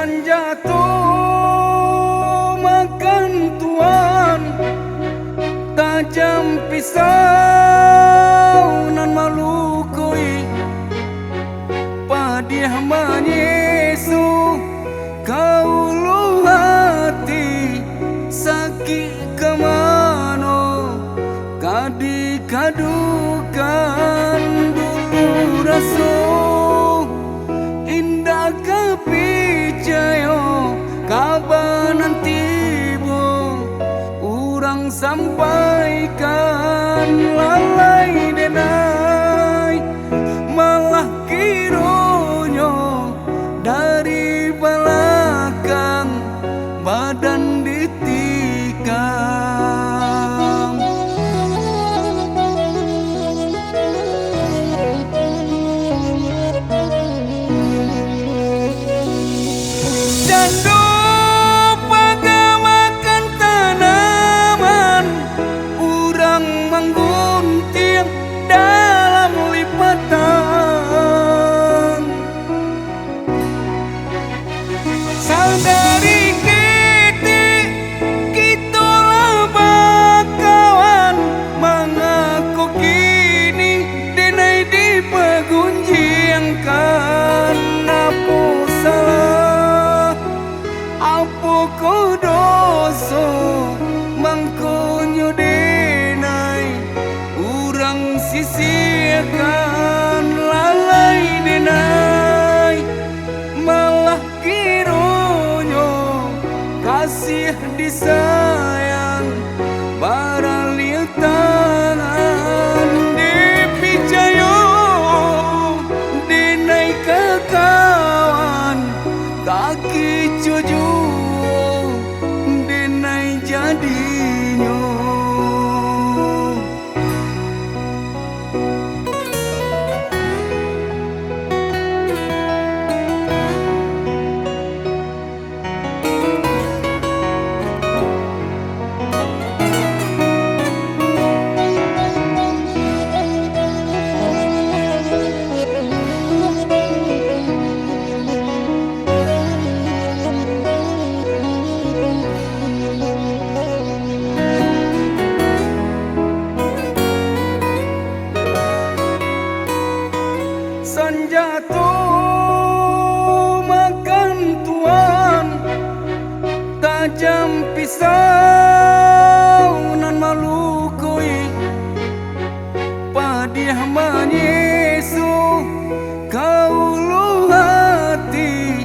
Sanjatuh makan tuan, tajam pisau nan malukui, padiah menyesu kaulu hati, sakit kemano kadi kadukan dulu rasuh indah kepicayo kabanan tibu urang sampaikan lalai denai malah kironyo dari belakang badan ditikam. Jandu pagamakan tanaman, urang menggunting dalam lipatan. Sadari kitulah bakawan, mengaku kini denai dipegunjingkan. Apa salah, apa kudoso, mangkonyo denai urang sisihkan lalai denai malah kironyo kasih disayang baralil tangan dipicayo denai kekawan kaki cucu denai jadinyo. Sanjatuh makan tuan, tajam pisau nan malukui, padiah menyesu kaulu hati,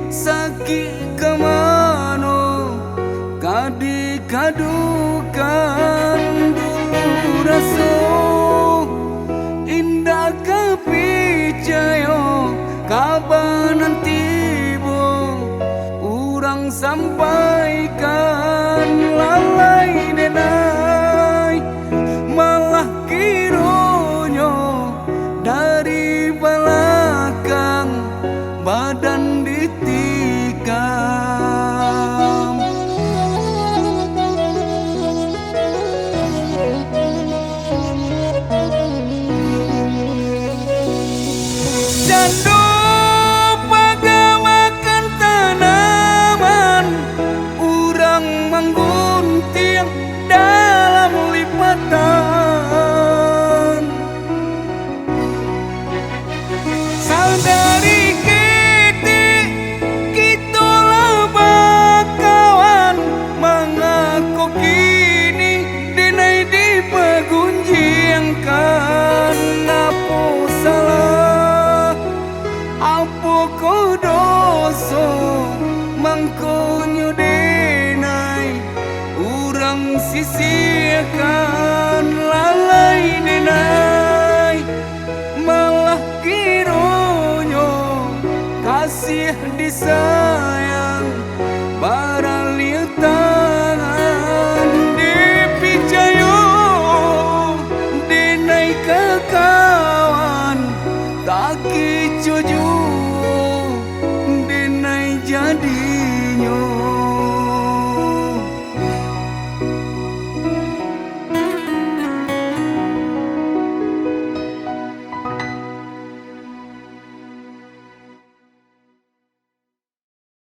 sakit kemano kadi kadukan dulu rasuh indah kepicayo kabanan tibu urang sampaikan lalai denai malah kironyo dari belakang badan ditikam. Jandu pagamakan tanaman, urang menggunting dalam lipatan. Sadari kitulah bakawan, mengaku kini denai dipegunjingkan. Apa salah, apa kudoso, mangkonyo denai urang sisihkan lalai denai malah kironyo kasih disayang baralil tangan dipicayo denai kekawan kaki cucu denai jadi